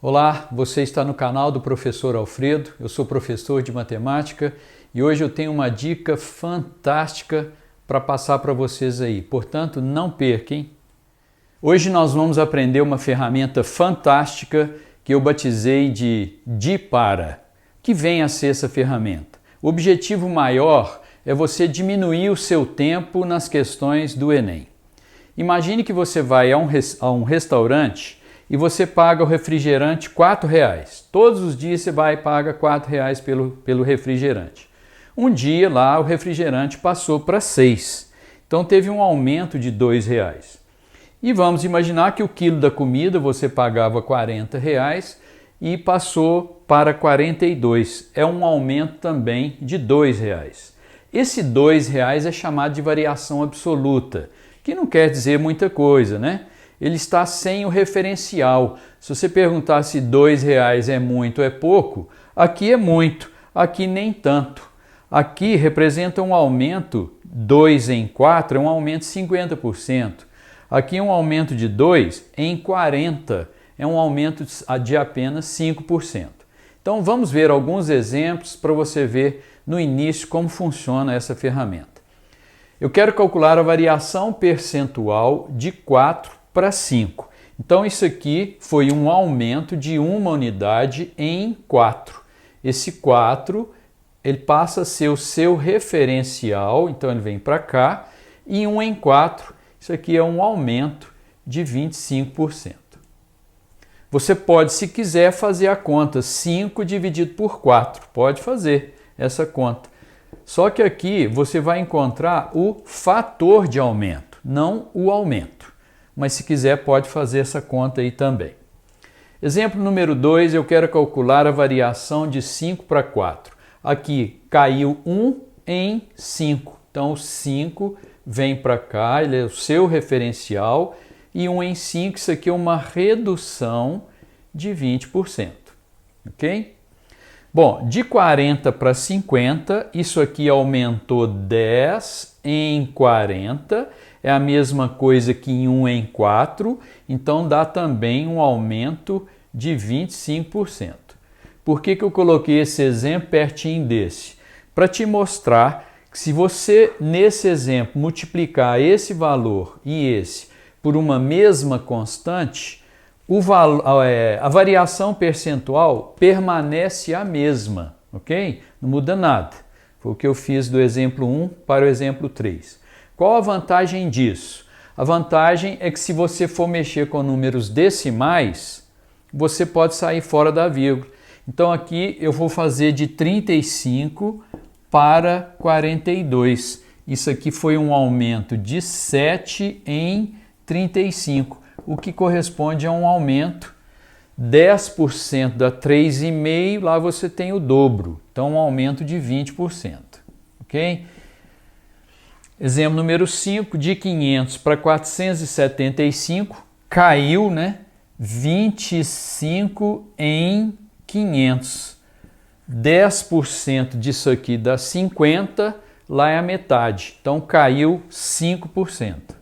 Olá, você está no canal do Professor Alfredo, eu sou professor de matemática e hoje eu tenho uma dica fantástica para passar para vocês aí, portanto não percam, hein? Hoje nós vamos aprender uma ferramenta fantástica que eu batizei de DIPARA. Que vem a ser essa ferramenta? O objetivo maior é você diminuir o seu tempo nas questões do Enem. Imagine que você vai a um restaurante e você paga o refrigerante R$ 4,00. Todos os dias você vai e paga R$ 4,00 pelo refrigerante. Um dia lá o refrigerante passou para R$ 6. Então teve um aumento de R$ 2,00. E vamos imaginar que o quilo da comida você pagava R$ 40,00 e passou para R$ 42. É um aumento também de R$ 2,00. Esse R$ 2,00 é chamado de variação absoluta, que não quer dizer muita coisa, né? Ele está sem o referencial. Se você perguntar se R$ 2,00 é muito ou é pouco, aqui é muito, aqui nem tanto. Aqui representa um aumento 2 em 4, é um aumento de 50%. Aqui um aumento de 2 em 40, é um aumento de apenas 5%. Então vamos ver alguns exemplos para você ver no início como funciona essa ferramenta. Eu quero calcular a variação percentual de 4 para 5. Então isso aqui foi um aumento de uma unidade em 4. Esse 4 ele passa a ser o seu referencial, então ele vem para cá, e 1 em 4, isso aqui é um aumento de 25%. Você pode, se quiser, fazer a conta 5 dividido por 4, pode fazer essa conta. Só que aqui você vai encontrar o fator de aumento, não o aumento. Mas se quiser pode fazer essa conta aí também. Exemplo número 2, eu quero calcular a variação de 5 para 4. Aqui caiu 1 em 5, então o 5 vem para cá, ele é o seu referencial, e 1 em 5, isso aqui é uma redução de 20%, ok? Bom, de 40 para 50, isso aqui aumentou 10 em 40, é a mesma coisa que em 1 em 4, então dá também um aumento de 25%. Por que eu coloquei esse exemplo pertinho desse? Para te mostrar que se você, nesse exemplo, multiplicar esse valor e esse por uma mesma constante, a variação percentual permanece a mesma, ok? Não muda nada. Foi o que eu fiz do exemplo 1 para o exemplo 3. Qual a vantagem disso? A vantagem é que se você for mexer com números decimais, você pode sair fora da vírgula. Então aqui eu vou fazer de 35 para 42. Isso aqui foi um aumento de 7 em 35, o que corresponde a um aumento 10% dá 3,5, lá você tem o dobro, então um aumento de 20%, ok? Exemplo número 5, de 500 para 475, caiu, né? 25 em 500. 10% disso aqui dá 50, lá é a metade, então caiu 5%.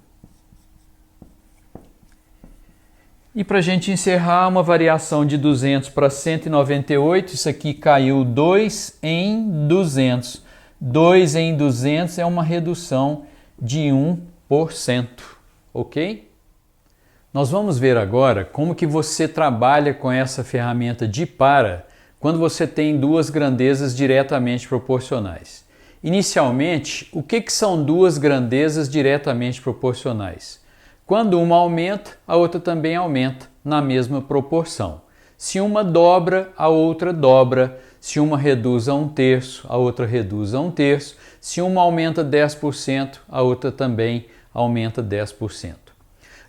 E para a gente encerrar, uma variação de 200 para 198, isso aqui caiu 2 em 200. 2 em 200 é uma redução de 1%, ok? Nós vamos ver agora como que você trabalha com essa ferramenta DIPARA quando você tem duas grandezas diretamente proporcionais. Inicialmente, o que são duas grandezas diretamente proporcionais? Quando uma aumenta, a outra também aumenta na mesma proporção. Se uma dobra, a outra dobra. Se uma reduz a 1/3, a outra reduz a 1/3. Se uma aumenta 10%, a outra também aumenta 10%.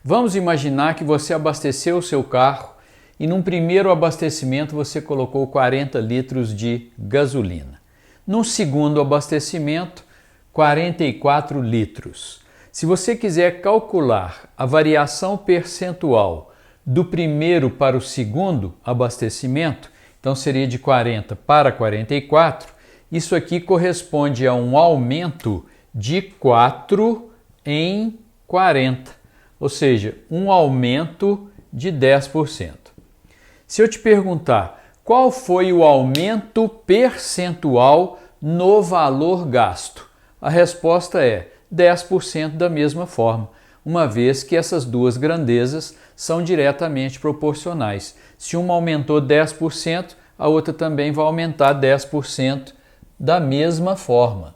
Vamos imaginar que você abasteceu o seu carro e num primeiro abastecimento você colocou 40 litros de gasolina. Num segundo abastecimento, 44 litros. Se você quiser calcular a variação percentual do primeiro para o segundo abastecimento, então seria de 40 para 44, isso aqui corresponde a um aumento de 4 em 40, ou seja, um aumento de 10%. Se eu te perguntar qual foi o aumento percentual no valor gasto, a resposta é 10% da mesma forma, uma vez que essas duas grandezas são diretamente proporcionais. Se uma aumentou 10%, a outra também vai aumentar 10% da mesma forma.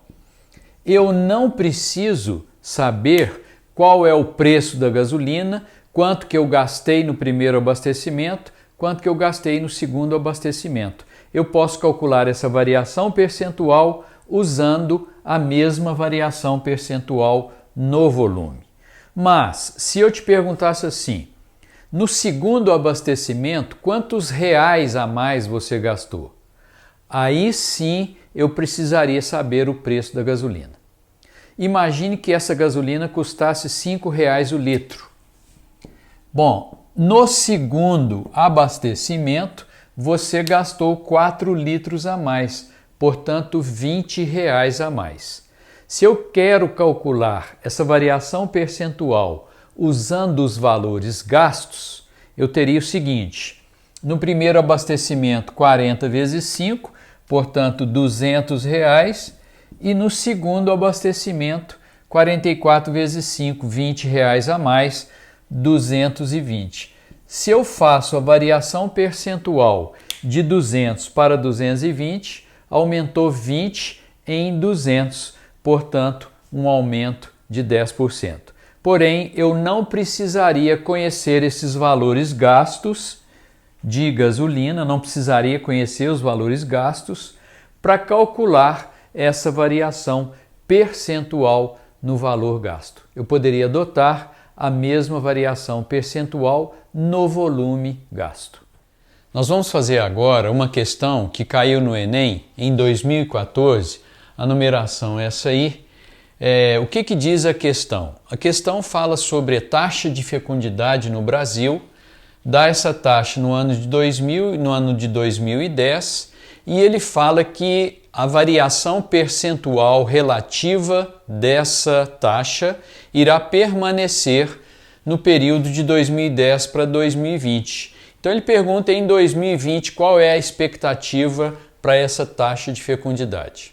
Eu não preciso saber qual é o preço da gasolina, quanto que eu gastei no primeiro abastecimento, quanto que eu gastei no segundo abastecimento. Eu posso calcular essa variação percentual usando a mesma variação percentual no volume. Mas, se eu te perguntasse assim, no segundo abastecimento, quantos reais a mais você gastou? Aí sim eu precisaria saber o preço da gasolina. Imagine que essa gasolina custasse R$5 o litro. Bom, no segundo abastecimento, você gastou 4 litros a mais, portanto R$20 a mais. Se eu quero calcular essa variação percentual usando os valores gastos, eu teria o seguinte: no primeiro abastecimento 40 vezes 5, portanto R$200, e no segundo abastecimento 44 vezes 5, R$20 a mais, 220. Se eu faço a variação percentual de 200 para 220, aumentou 20 em 200, portanto, um aumento de 10%. Porém, eu não precisaria conhecer esses valores gastos de gasolina, não precisaria conhecer os valores gastos para calcular essa variação percentual no valor gasto. Eu poderia adotar a mesma variação percentual no volume gasto. Nós vamos fazer agora uma questão que caiu no Enem em 2014, a numeração é essa aí. O que diz a questão? A questão fala sobre a taxa de fecundidade no Brasil, dá essa taxa no ano de 2000 e no ano de 2010, e ele fala que a variação percentual relativa dessa taxa irá permanecer no período de 2010 para 2020. Então ele pergunta em 2020 qual é a expectativa para essa taxa de fecundidade.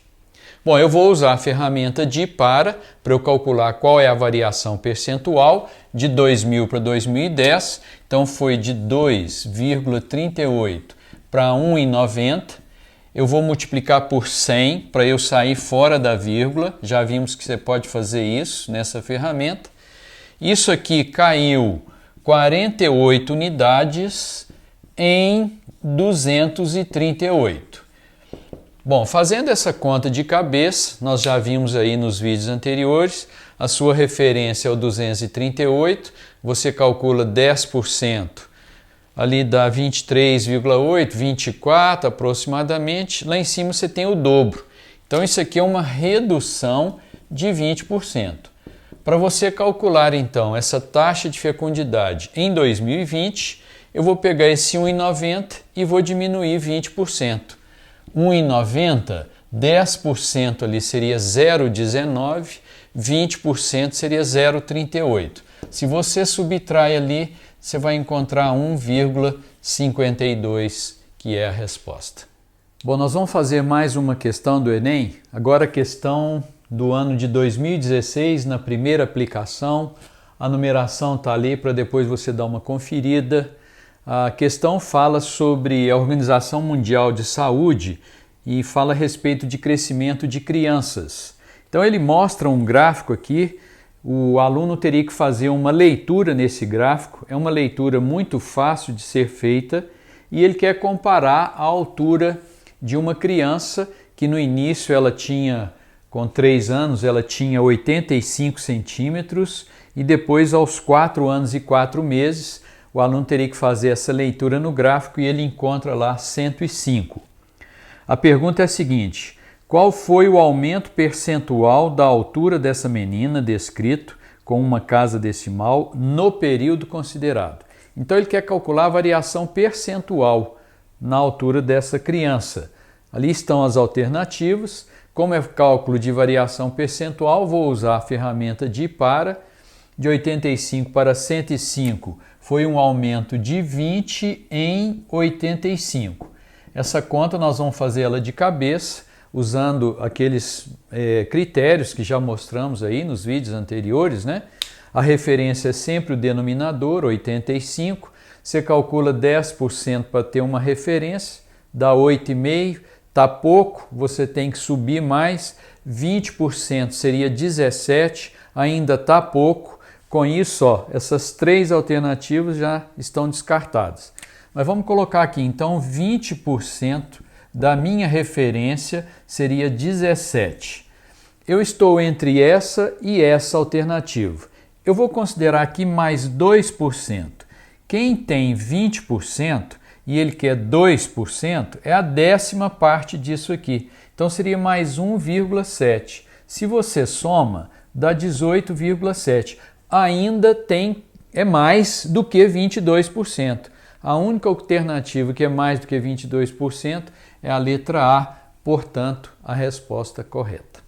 Bom, eu vou usar a ferramenta de para eu calcular qual é a variação percentual de 2000 para 2010. Então foi de 2,38 para 1,90. Eu vou multiplicar por 100 para eu sair fora da vírgula. Já vimos que você pode fazer isso nessa ferramenta. Isso aqui caiu 48 unidades em 238. Bom, fazendo essa conta de cabeça, nós já vimos aí nos vídeos anteriores, a sua referência é o 238, você calcula 10%, ali dá 23,8, 24 aproximadamente, lá em cima você tem o dobro. Então isso aqui é uma redução de 20%. Para você calcular então essa taxa de fecundidade em 2020, eu vou pegar esse 1,90 e vou diminuir 20%. 1,90, 10% ali seria 0,19, 20% seria 0,38. Se você subtrai ali, você vai encontrar 1,52, que é a resposta. Bom, nós vamos fazer mais uma questão do Enem, agora a questão do ano de 2016, na primeira aplicação. A numeração está ali para depois você dar uma conferida. A questão fala sobre a Organização Mundial de Saúde e fala a respeito de crescimento de crianças. Então ele mostra um gráfico aqui, o aluno teria que fazer uma leitura nesse gráfico, é uma leitura muito fácil de ser feita e ele quer comparar a altura de uma criança que no início ela tinha, com 3 anos, ela tinha 85 centímetros e depois aos 4 anos e 4 meses o aluno teria que fazer essa leitura no gráfico e ele encontra lá 105. A pergunta é a seguinte: qual foi o aumento percentual da altura dessa menina descrito com uma casa decimal no período considerado? Então ele quer calcular a variação percentual na altura dessa criança. Ali estão as alternativas. Como é cálculo de variação percentual, vou usar a ferramenta de para. De 85 para 105 foi um aumento de 20 em 85. Essa conta nós vamos fazer ela de cabeça, usando aqueles critérios que já mostramos aí nos vídeos anteriores, né? A referência é sempre o denominador, 85. Você calcula 10% para ter uma referência, dá 8,5. Tá pouco, você tem que subir mais. 20% seria 17, ainda tá pouco. Com isso, ó, essas três alternativas já estão descartadas. Mas vamos colocar aqui, então 20% da minha referência seria 17. Eu estou entre essa e essa alternativa. Eu vou considerar aqui mais 2%. Quem tem 20% e ele quer 2%, é a 10ª parte disso aqui. Então seria mais 1,7. Se você soma, dá 18,7. Ainda é mais do que 22%. A única alternativa que é mais do que 22% é a letra A, portanto, a resposta correta.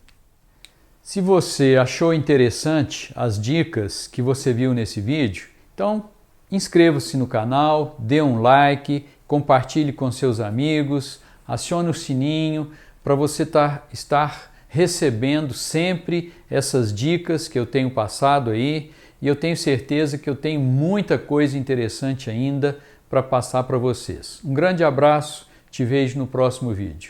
Se você achou interessante as dicas que você viu nesse vídeo, então inscreva-se no canal, dê um like, compartilhe com seus amigos, acione o sininho para você estar recebendo sempre essas dicas que eu tenho passado aí, e eu tenho certeza que eu tenho muita coisa interessante ainda para passar para vocês. Um grande abraço, te vejo no próximo vídeo.